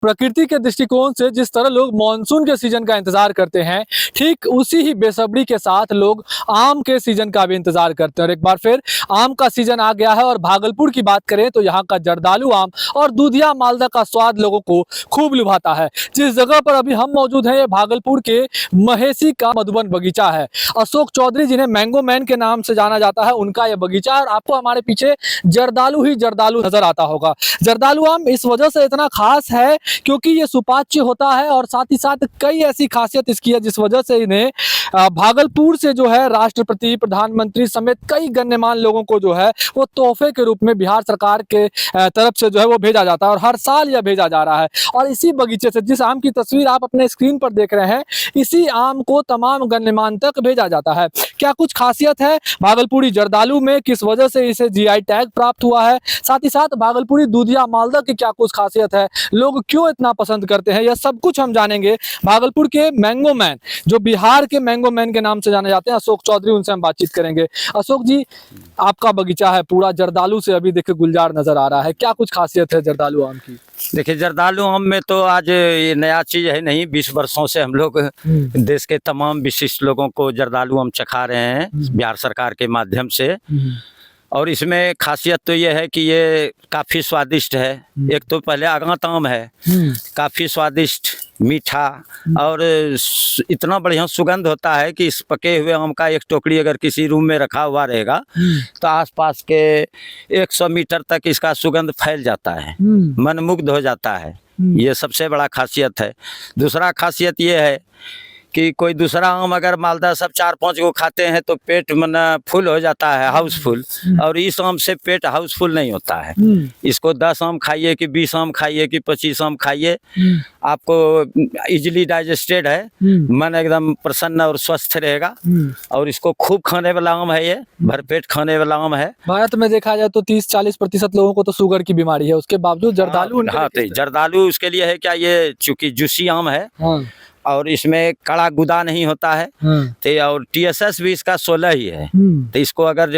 प्रकृति के दृष्टिकोण से जिस तरह लोग मानसून के सीजन का इंतजार करते हैं, ठीक उसी ही बेसब्री के साथ लोग आम के सीजन का भी इंतजार करते हैं। और एक बार फिर आम का सीजन आ गया है और भागलपुर की बात करें तो यहाँ का जर्दालू आम और दूधिया मालदा का स्वाद लोगों को खूब लुभाता है। जिस जगह पर अभी हम मौजूद हैं, ये भागलपुर के महेसी का मधुबन बगीचा है। अशोक चौधरी, जिन्हें मैंगो मैन के नाम से जाना जाता है, उनका यह बगीचा है। और आपको हमारे पीछे जर्दालू ही जर्दालू नजर आता होगा। जर्दालू आम इस वजह से इतना खास है क्योंकि ये सुपाच्य होता है और साथ ही साथ कई ऐसी खासियत इसकी है जिस वजह से इन्हें भागलपुर से जो है राष्ट्रपति, प्रधानमंत्री समेत कई गण्यमान्य लोगों को जो है वो तोहफे के रूप में बिहार सरकार के तरफ से जो है वो भेजा जाता है और हर साल यह भेजा जा रहा है। और इसी बगीचे से जिस आम की तस्वीर आप अपने स्क्रीन पर देख रहे हैं, इसी आम को तमाम गण्यमान्य तक भेजा जाता है। क्या कुछ खासियत है भागलपुरी जर्दालू में, किस वजह से इसे जीआई टैग प्राप्त हुआ है, साथ ही साथ भागलपुरी दूधिया मालदा की क्या कुछ खासियत है, लोग क्यों इतना पसंद करते हैं, यह सब कुछ हम जानेंगे भागलपुर के मैंगो मैन, जो बिहार के मैंगो मैन के नाम से जाने जाते हैं, अशोक चौधरी, उनसे हम बातचीत करेंगे। अशोक जी, आपका बगीचा है पूरा जर्दालू से अभी देखिए गुलजार नजर आ रहा है, क्या कुछ खासियत है जर्दालू आम की? देखिए, जर्दालू आम में तो आज ये नया चीज है नहीं, 20 वर्षों से हम लोग देश के तमाम विशिष्ट लोगों को जर्दालू आम चखा रहे हैं बिहार सरकार के माध्यम से। और इसमें खासियत तो ये है कि ये काफ़ी स्वादिष्ट है। एक तो पहले आगात आम है, काफ़ी स्वादिष्ट, मीठा और इतना बढ़िया सुगंध होता है कि इस पके हुए आम का एक टोकरी अगर किसी रूम में रखा हुआ रहेगा तो आसपास के 100 मीटर तक इसका सुगंध फैल जाता है, मनमुग्ध हो जाता है। ये सबसे बड़ा खासियत है। दूसरा खासियत ये है कि कोई दूसरा आम अगर मालदा सब 4-5 को खाते हैं तो पेट मन फुल हो जाता है, हाउसफुल, और इस आम से पेट हाउसफुल नहीं होता है। इसको 10 आम खाइए कि 20 आम खाइए कि 25 आम खाइए, आपको इजीली डाइजेस्टेड है, मन एकदम प्रसन्न और स्वस्थ रहेगा। और इसको खूब खाने वाला आम है, ये भरपेट खाने वाला आम है। भारत में देखा जाए तो 30-40% लोगों को तो शुगर की बीमारी है, उसके बावजूद जर्दालू जर्दालू उसके लिए है क्या, ये चूंकि जूसी आम है और इसमें कड़ा गुदा नहीं होता है, तो और TSS भी इसका 16 ही है। तो इसको अगर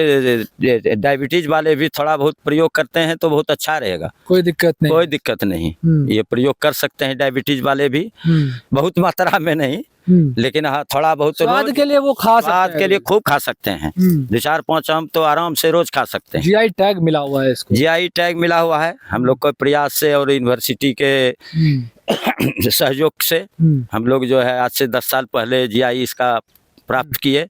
डायबिटीज वाले भी थोड़ा बहुत प्रयोग करते हैं तो बहुत अच्छा रहेगा, कोई दिक्कत नहीं। ये प्रयोग कर सकते हैं डायबिटीज वाले भी, बहुत मात्रा में नहीं, लेकिन हाँ थोड़ा बहुत स्वाद के लिए वो खा सकते हैं, स्वाद के लिए खूब खा सकते हैं। 2-4-5 आम तो आराम से रोज खा सकते हैं। जीआई टैग मिला हुआ है इसको, जीआई टैग मिला हुआ है हम लोग को प्रयास से और यूनिवर्सिटी के सहयोग से। हम लोग जो है आज से 10 साल पहले जीआई इसका प्राप्त किए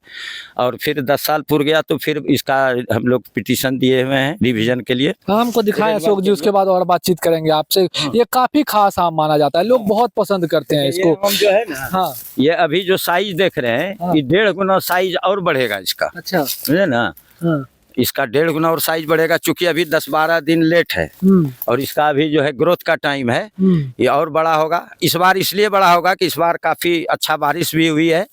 और फिर 10 साल पूर गया तो फिर इसका हम लोग पिटीशन दिए हुए हैं रिवीजन के लिए। हमको दिखाएं अशोक जी, उसके बाद और बातचीत करेंगे आपसे। ये काफी खास आम माना जाता है, लोग बहुत पसंद करते हैं इसको। आम जो है ना, हाँ, ये अभी जो साइज देख रहे हैं, ये 1.5 गुना साइज और बढ़ेगा इसका। अच्छा, समझे ना, इसका 1.5 गुना और साइज बढ़ेगा, चूंकि अभी 10-12 दिन लेट है और इसका अभी जो है ग्रोथ का टाइम है, ये और बड़ा होगा। इस बार इसलिए बड़ा होगा कि इस बार काफी अच्छा बारिश भी हुई है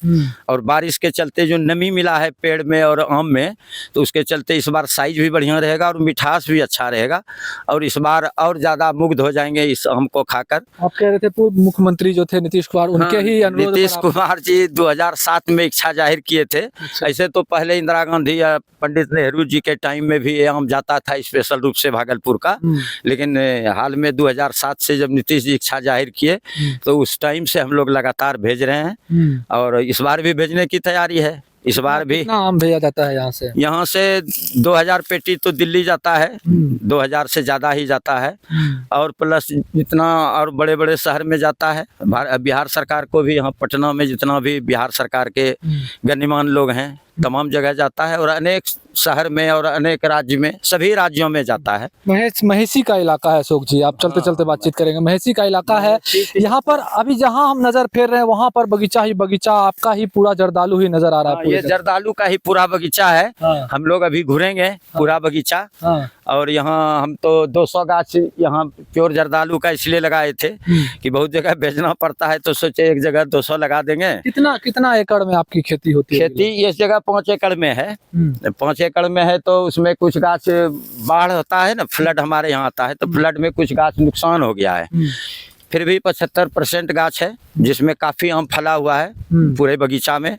और बारिश के चलते जो नमी मिला है पेड़ में और आम में, तो उसके चलते इस बार साइज भी बढ़िया रहेगा और मिठास भी अच्छा रहेगा और इस बार और ज्यादा मुग्ध हो जाएंगे इस आम को खाकर। आप कह रहे थे पूर्व मुख्यमंत्री जो थे नीतीश कुमार, उनके ही अनुरोध, नीतीश कुमार जी 2007 में इच्छा जाहिर किए थे। ऐसे तो पहले इंदिरा गांधी या पंडित नेहरू जी के टाइम में भी ये आम जाता था स्पेशल रूप से भागलपुर का, लेकिन हाल में 2007 से जब नीतीश जी इच्छा जाहिर किए तो उस टाइम से हम लोग लगातार भेज रहे हैं और इस बार भी भेजने की तैयारी है। इस बार भी कितना आम भेजा जाता है यहाँ से? 2000 पेटी तो दिल्ली जाता है, 2000 से ज़्यादा ही जाता है और प्लस जितना और बड़े बड़े शहर में जाता है। बिहार सरकार को भी यहाँ पटना में जितना भी बिहार सरकार के गण्यमान्य लोग हैं तमाम जगह जाता है और अनेक शहर में और अनेक राज्य में, सभी राज्यों में जाता है। महेसी का इलाका है अशोक जी, आप चलते चलते बातचीत करेंगे। महेसी का इलाका है, यहाँ पर अभी जहाँ हम नजर फेर रहे हैं वहाँ पर बगीचा ही बगीचा, आपका ही पूरा जर्दालू ही नजर आ रहा है। ये जर्दालू का ही पूरा बगीचा है। हम लोग अभी घूरेंगे पूरा बगीचा और यहाँ हम तो 200 गाछ यहाँ प्योर जर्दालू का इसलिए लगाए थे कि बहुत जगह बेचना पड़ता है तो सोचे एक जगह 200 लगा देंगे। कितना एकड़ में आपकी खेती होती है? खेती इस जगह 5 एकड़ में है। 5 एकड़ में है तो उसमें कुछ गाछ बाढ़ होता है ना, फ्लड हमारे यहाँ आता है तो फ्लड में कुछ गाछ नुकसान हो गया है। फिर भी 75% गाछ है जिसमें काफी आम फला हुआ है पूरे बगीचा में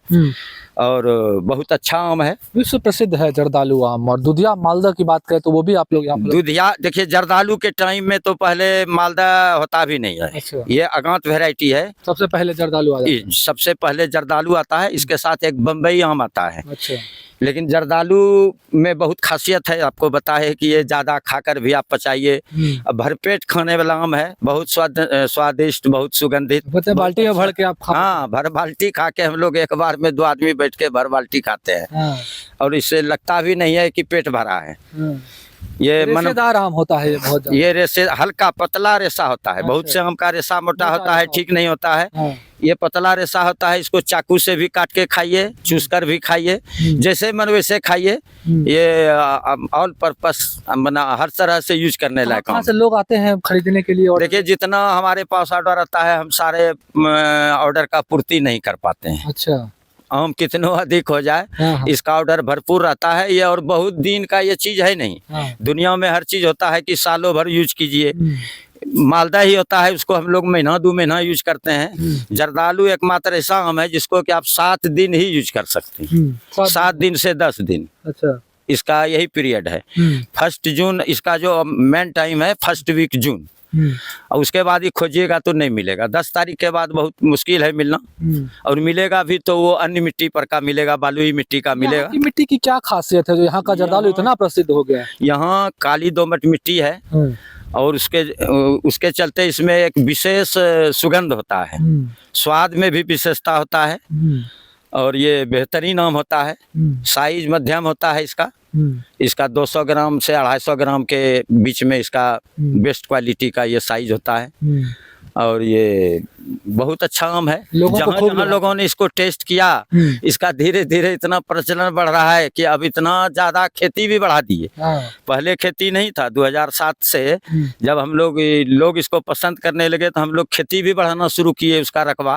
और बहुत अच्छा आम है। विश्व प्रसिद्ध है जर्दालू आम। और दुधिया मालदा की बात करें तो वो भी आप लोग यहाँ पर दुधिया देखिए, जर्दालू के टाइम में तो पहले मालदा होता भी नहीं है। अच्छा। ये अगांत वैरायटी है। सबसे पहले जर्दालू आ जाता है। सबसे पहले जर्दालू आता है, इसके साथ एक बम्बई आम आता है। अच्छा। लेकिन जर्दालू में बहुत खासियत है, आपको बता है कि ये ज़्यादा खाकर भी आप पचाइए। अब भरपेट खाने वाला आम है, बहुत स्वादिष्ट, बहुत सुगंधित। पता है, बाल्टी में भर के आप खा। हाँ, भर बाल्टी खा के हम लोग एक बार में 2 आदमी बैठ के भर बाल्टी खाते हैं। हाँ। और इससे लगता भी नहीं है कि पेट भरा है। हाँ। ये रेशेदार आम होता है ये बहुत ज्यादा। ये रेशे हल्का पतला रेशा होता है। बहुत अच्छा। से आम का रेशा मोटा होता है, रेशा ठीक नहीं होता है। हाँ। ये पतला रेशा होता है, इसको चाकू से भी काट के खाइए, चूस कर भी खाइए, जैसे मन वैसे खाइए। ये ऑल पर्पस बना, हर तरह से यूज करने लायक कहाँ आम। से लोग आते हैं खरीदने के लिए? और देखिए, जितना हमारे पास ऑर्डर आता है, हम सारे ऑर्डर का पूर्ति नहीं कर पाते हैं। अच्छा। आम कितनों अधिक हो जाए, हाँ, हाँ। इसका ऑर्डर भरपूर रहता है। ये और बहुत दिन का ये चीज है नहीं। हाँ। दुनिया में हर चीज होता है कि सालों भर यूज कीजिए। मालदा ही होता है, उसको हम लोग महीना 2 महीना यूज करते हैं। जर्दालू एकमात्र ऐसा आम है जिसको कि आप 7 दिन ही यूज कर सकते हैं। 7 दिन से 10 दिन, अच्छा। इसका यही पीरियड है। 1 जून इसका जो मेन टाइम है, 1 वीक जून। और उसके बाद ही खोजिएगा तो नहीं मिलेगा। 10 तारीख के बाद बहुत मुश्किल है मिलना। और मिलेगा भी तो वो अन्य मिट्टी पर का मिलेगा, बालुई मिट्टी का मिलेगा। यहाँ की मिट्टी की क्या खासियत है जो यहाँ का जर्दालू इतना प्रसिद्ध हो गया है? यहाँ काली दोमट मिट्टी है और उसके चलते इसमें एक विशेष सुगंध होता है, स्वाद में भी विशेषता होता है। और ये बेहतरीन आम होता है। साइज मध्यम होता है इसका। इसका 200 ग्राम से 250 ग्राम के बीच में इसका बेस्ट क्वालिटी का ये साइज होता है। और ये बहुत अच्छा आम है। जहाँ लोगों ने इसको टेस्ट किया, इसका धीरे धीरे इतना प्रचलन बढ़ रहा है कि अब इतना ज्यादा खेती भी बढ़ा दी है। पहले खेती नहीं था। 2007 से जब हम लोग इसको पसंद करने लगे तो हम लोग खेती भी बढ़ाना शुरू किए, उसका रकबा।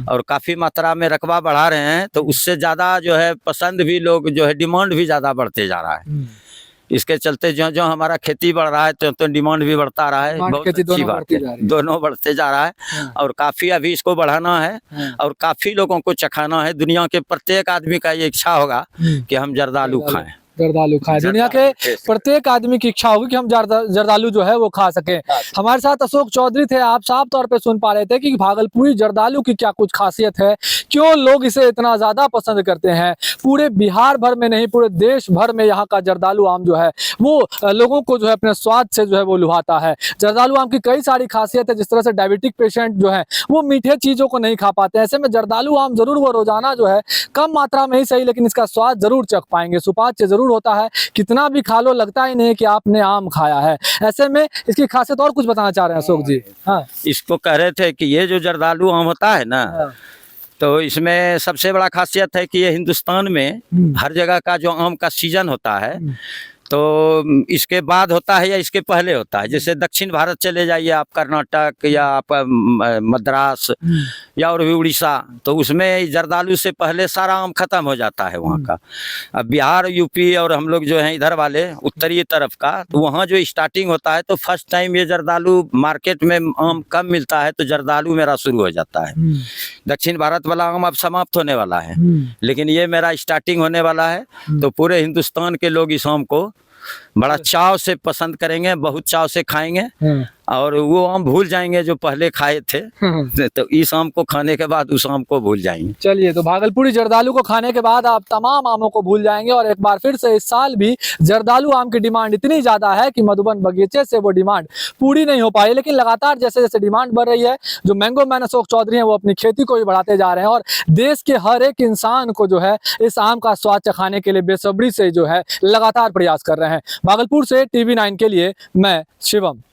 और काफी मात्रा में रकबा बढ़ा रहे हैं, तो उससे ज्यादा जो है पसंद भी लोग जो है, डिमांड भी ज्यादा बढ़ते जा रहा है। इसके चलते जो जो हमारा खेती बढ़ रहा है तो डिमांड भी बढ़ता रहा है। बहुत अच्छी बात है, दोनों बढ़ते जा रहा है। और काफी अभी इसको बढ़ाना है और काफी लोगों को चखाना है। दुनिया के प्रत्येक आदमी का ये इच्छा होगा कि हम जर्दालू खाएं। जर्दालू खाएं। दुनिया के प्रत्येक आदमी की इच्छा होगी कि हम जर्दालू जो है वो खा सकें। हमारे साथ अशोक चौधरी थे। आप साफ तौर पे सुन पा रहे थे कि भागलपुरी जर्दालू की क्या कुछ खासियत है, क्यों लोग इसे इतना ज्यादा पसंद करते हैं। पूरे बिहार भर में नहीं, पूरे देश भर में यहाँ का जर्दालू आम जो है वो लोगों को जो है अपने स्वाद से जो है वो लुभाता है। जर्दालू आम की कई सारी खासियत है। जिस तरह से डायबिटिक पेशेंट जो है वो मीठे चीजों को नहीं खा पाते हैं, ऐसे में जर्दालू आम जरूर वो रोजाना जो है कम मात्रा में ही सही, लेकिन इसका स्वाद जरूर चख पाएंगे। सुपाच्य जरूर होता है, कितना भी खा लो लगता ही नहीं कि आपने आम खाया है। ऐसे में इसकी खासियत और कुछ बताना चाह रहे हैं अशोक जी? हाँ, इसको कह रहे थे कि ये जो जर्दालू आम होता है ना, तो इसमें सबसे बड़ा खासियत है कि ये हिंदुस्तान में हर जगह का जो आम का सीजन होता है तो इसके बाद होता है या इसके पहले होता है। जैसे दक्षिण भारत चले जाइए आप, कर्नाटक या आप मद्रास या और भी उड़ीसा, तो उसमें जर्दालू से पहले सारा आम खत्म हो जाता है वहाँ का। अब बिहार, यूपी और हम लोग जो हैं इधर वाले उत्तरी तरफ का, तो वहाँ जो स्टार्टिंग होता है तो फर्स्ट टाइम ये जर्दालू मार्केट में आम कम मिलता है तो जर्दालू मेरा शुरू हो जाता है। दक्षिण भारत वाला आम अब समाप्त होने वाला है, लेकिन ये मेरा स्टार्टिंग होने वाला है। तो पूरे हिंदुस्तान के लोग इस आम को बड़ा चाव से पसंद करेंगे, बहुत चाव से खाएंगे और वो आम भूल जाएंगे जो पहले खाए थे। तो इस आम को खाने के बाद उस आम को भूल जाएंगे। चलिए, तो भागलपुरी जर्दालू को खाने के बाद आप तमाम आमों को भूल जाएंगे। और एक बार फिर से इस साल भी जर्दालू आम की डिमांड इतनी ज्यादा है कि मधुबन बगीचे से वो डिमांड पूरी नहीं हो पाई। लेकिन लगातार जैसे जैसे डिमांड बढ़ रही है, जो मैंगो मैन अशोक चौधरी हैं वो अपनी खेती को भी बढ़ाते जा रहे हैं और देश के हर एक इंसान को जो है इस आम का स्वाद चखाने के लिए बेसब्री से जो है लगातार प्रयास कर रहे हैं। भागलपुर से TV9 के लिए मैं शिवम।